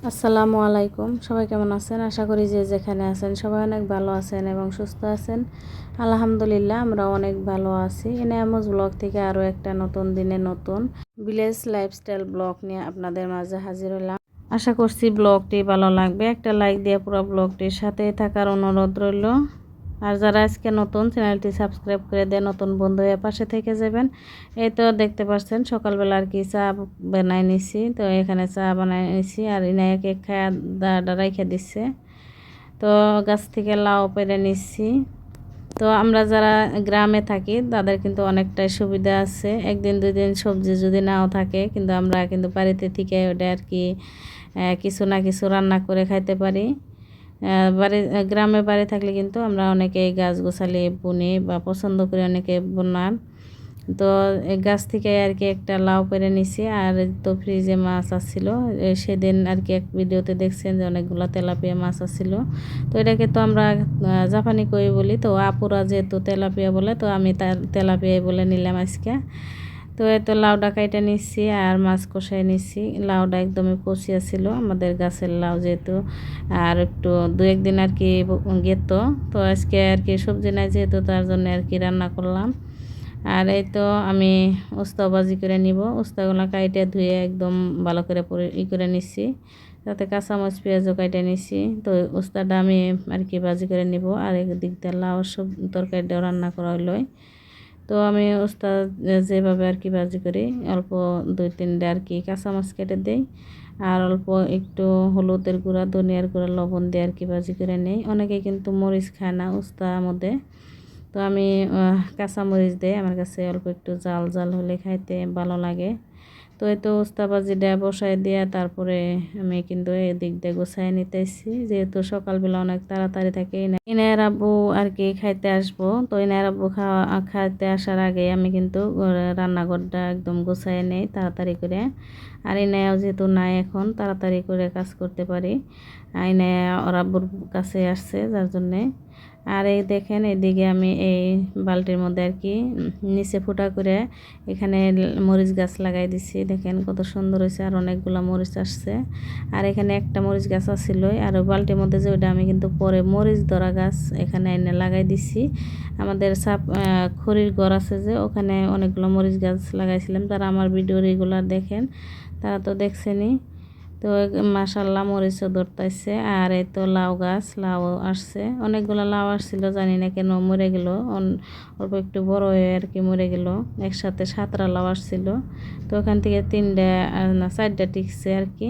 আসসালামু আলাইকুম। সবাই কেমন আছেন? আশা করি যে যেখানে আছেন সবাই অনেক ভালো আছেন এবং সুস্থ আছেন। আলহামদুলিল্লাহ আমরা অনেক ভালো আছি। এনায়ামুজ ব্লগ থেকে আরও একটা নতুন দিনে নতুন ভিলেজ লাইফস্টাইল ব্লগ নিয়ে আপনাদের মাঝে হাজির হলাম। আশা করছি ব্লগটি ভালো লাগবে। একটা লাইক দিয়ে পুরো ব্লগটির সাথে থাকার অনুরোধ রইল। আর যারা আজকে নতুন চ্যানেলটি সাবস্ক্রাইব করে দিয়ে নতুন বন্ধু হয়ে পাশে থেকে যাবেন। এই তো দেখতে পাচ্ছেন সকালবেলা আর কি চা বানাই নিছি, তো এখানে চা বানাই নিছি আর ইনায়াকে খায়া দাঁড়া রেখে দিচ্ছে। তো গাছ থেকে লাউ পেড়ে নিচ্ছি। তো আমরা যারা গ্রামে থাকি তাদের কিন্তু অনেকটাই সুবিধা আছে, একদিন দুই দিন সবজি যদি নাও থাকে কিন্তু আমরা কিন্তু বাড়িতে থেকে ওটা আর কি কিছু না কিছু রান্না করে খাইতে পারি। বাড়ি গ্রামে বাড়ি থাকলে কিন্তু আমরা অনেকে গাছ গোছালি বুনি বা পছন্দ করি অনেকে বোনার। তো এই গাছ থেকে আর কি একটা লাউ পেড়ে নিছি। আর তো ফ্রিজে মাছ আসছিল, সেদিন আর কি এক ভিডিওতে দেখছেন যে অনেকগুলো তেলাপিয়া মাছ আসছিল। তো এটাকে তো আমরা জাপানি কই বলি, তো আপুরা যেহেতু তেলাপিয়া বলে তো আমি তার তেলাপিয়াই বলে নিলাম আজকে। তো এতো লাউডা কাইটা নিচ্ছি আর মাছ কষাই নিচ্ছি। লাউডা একদমই কষিয়া ছিল, আমাদের গাছের লাউ যেহেতু, আর একটু দু একদিন আর কি গেতো। তো আজকে আর কি সবজি নাই যেহেতু তার জন্য আর কি রান্না করলাম। আর এই তো আমি উস্তা ভাজি করে নিব। উস্তাগুলো কাইটে ধুয়ে একদম ভালো করে করে নিচ্ছি, তাতে কাঁচামরিচ পেঁয়াজও কাইটে নিচ্ছি। তো উস্তাটা আমি আর কি ভাজি করে নিব। আর একদিক দিয়ে লাউ সব তরকারিটাও রান্না করা হলো। তো আমি উস্তা যেভাবে আর কি ভাজি করি, অল্প দুই তিনটে আর কি কাঁচামরিচ কেটে দেই আর অল্প একটু হলুদের গুঁড়া ধনিয়ার গুঁড়া লবণ দিয়ে আর কি ভাজি করে নেই। অনেকে কিন্তু মরিচ খায় না উস্তার মধ্যে, তো আমি কাঁচামরিচ দিই, আমার কাছে অল্প একটু জাল জাল হলে খাইতে ভালো লাগে। তো এই তো উস্তা ভাজিটা বসাই দিয়ে তারপরে আমি কিন্তু এদিক দিয়ে গোছাই নিতেছি, যেহেতু সকালবেলা অনেক তাড়াতাড়ি থাকে। ইনায়ের আব্বু আর কি খাইতে আসবো, তো ইনায়ের আব্বু খাইতে আসার আগে আমি কিন্তু রান্নাঘরটা একদম গোছাই নেই তাড়াতাড়ি করে। আর ইনায়াও যেহেতু নাই এখন তাড়াতাড়ি করে কাজ করতে পারি। ইনায়া ওর আব্বুর কাছে আসছে যার জন্যে। আর এই দেখেন এদিকে আমি এই বালতির মধ্যে আর কি নিচে ফুটা করে এখানে মরিচ গাছ লাগাই দিছি। দেখেন কত সুন্দর হয়েছে, আর অনেকগুলো মরিচ আসছে। আর এখানে একটা মরিচ গাছ আছিল, আর বালতির মধ্যে যে ওইটা আমি কিন্তু পরে মরিচ ধরা গাছ এখানে এনে লাগাই দিছি। আমাদের খড়ির ঘর আছে যে, ওখানে অনেকগুলো মরিচ গাছ লাগাইছিলাম। তারা আমার ভিডিও রেগুলার দেখেন, তারা তো দেখছেনই। তো মাশাল্লাহ মরিচও ধরতেছে। আর এই তো লাউ গাছ, লাউ আসছে, অনেকগুলো লাউ আসছিল, জানি না কেন মরে গেল, অল্প একটু বড় হয়ে আর কি মরে গেল। একসাথে 7টা লাউ আসছিল, তো ওখান থেকে 3টে না 4টে টিকছে আর কি।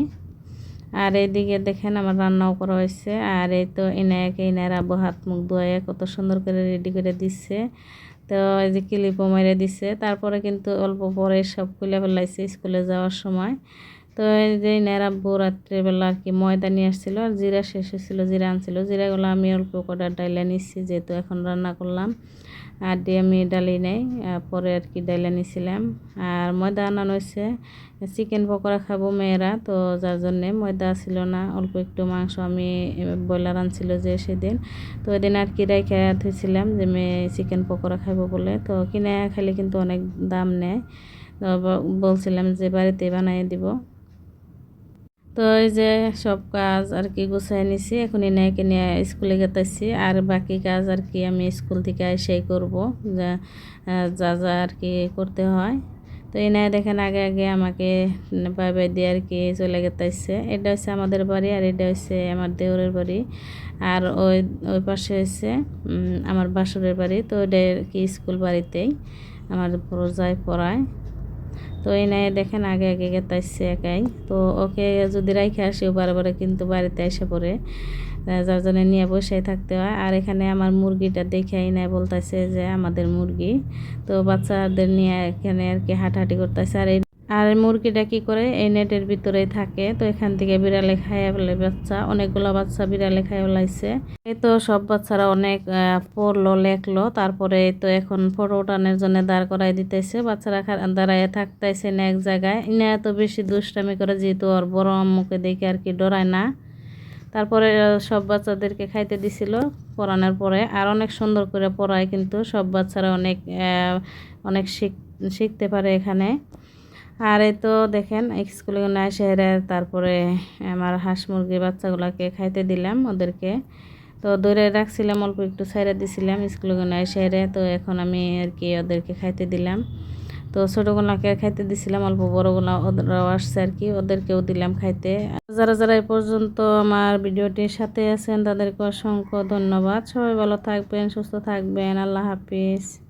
আর এইদিকে দেখেন আমার রান্নাও করা হয়েছে। আর এই তো এনার আব্বু হাত মুখ ধুয়ে কত সুন্দর করে রেডি করে দিচ্ছে। তো এই যে ক্লিপও মেরে দিচ্ছে, তারপরে কিন্তু অল্প পরে সব খুলে ফেলাইছে স্কুলে যাওয়ার সময়। তো এই যে আব্বু রাত্রেবেলা আর কি ময়দা নিয়ে আসছিল, আর জিরা শেষ হয়েছিল, জিরা আনছিল, জিরাগুলো আমি অল্প কটা ডাইলে নিচ্ছি যেহেতু এখন রান্না করলাম। আর দিয়ে আমি ডালি নেই, পরে আর কি ডাইলে নিছিলাম। আর ময়দা আনানো হয়েছে, চিকেন পকোড়া খাবো মেয়েরা, তো যার জন্যে ময়দা ছিল না। অল্প একটু মাংস আমি ব্রয়লার আনছিল যে সেদিন, তো ওইদিন আর কি রেখে থুইছিলাম যে মেয়ে চিকেন পকোড়া খাবো বলে। তো কিনে খাইলে কিন্তু অনেক দাম নেয়, তো বলছিলাম যে বাড়িতে বানিয়ে দিব। তো এই যে সব কাজ আর কি গুছাই নিছি, এখন এনাকে নিয়ে স্কুলে গেতেছি। আর বাকি কাজ আর কি আমি স্কুল থেকে এসেই করব, যা যা যা আর কি করতে হয়। তো এনায় দেখেন আগে আগে আমাকে বাই বাই দিয়ে আর কি চলে গেতেছে। এটা হচ্ছে আমাদের বাড়ি, আর এটা হচ্ছে আমার দেওরের বাড়ি। আর ওই ওই পাশে হচ্ছে আমার বাসুরের বাড়ি। তো এটা কি স্কুল বাড়িতেই আমার বড় যাই পড়ায়। তো এই নাই দেখেন আগে আগে গেতাইছে একাই। তো ওকে যদি রাইখে আসি ও বারে বারে কিন্তু বাড়িতে এসে পড়ে, যার জন্য নিয়ে বসে থাকতে হয়। আর এখানে আমার মুরগিটা দেখে নাই বলতেছে যে আমাদের মুরগি, তো বাচ্চাদের নিয়ে এখানে আর কি হাঁটাহাঁটি করতেছে। আর এই মুরগিটা কি করে এই নেটের ভিতরেই থাকে, তো এখান থেকে বিড়ালে খাইয়া ফেলে বাচ্চা, অনেকগুলো বাচ্চা বিড়ালে খাইয়া ফেলাইছে। এই তো সব বাচ্চারা অনেক পড়লো লেখলো, তারপরে এই তো এখন ফটো ওঠানোর জন্য দাঁড় করাই দিতেছে। বাচ্চারা দাঁড়াইয়া থাকতেছে না এক জায়গায়। ইনা এত বেশি দুষ্টামি করে যেহেতু ওর বড় আম্মুকে দেখে আর কি ডরায় না। তারপরে সব বাচ্চাদেরকে খাইতে দিছিল পড়ানোর পরে। আর অনেক সুন্দর করে পড়ায়, কিন্তু সব বাচ্চারা অনেক অনেক শিখতে পারে এখানে। আর এই তো দেখেন স্কুলে না এসে তারপরে আমার হাঁস মুরগির বাচ্চাগুলোকে খাইতে দিলাম ওদেরকে। তো ধরে রাখছিলাম, অল্প একটু ছাইড়া দিছিলাম স্কুলে না এসে। তো এখন আমি আর কি ওদেরকে খাইতে দিলাম। তো ছোটোগুলাকে খাইতে দিছিলাম, অল্প বড়গুলা ওরাও আসছে আর কি, ওদেরকেও দিলাম খাইতে। যারা যারা এই পর্যন্ত আমার ভিডিওটির সাথে আছেন তাদেরকে অসংখ্য ধন্যবাদ। সবাই ভালো থাকবেন, সুস্থ থাকবেন। আল্লাহ হাফিজ।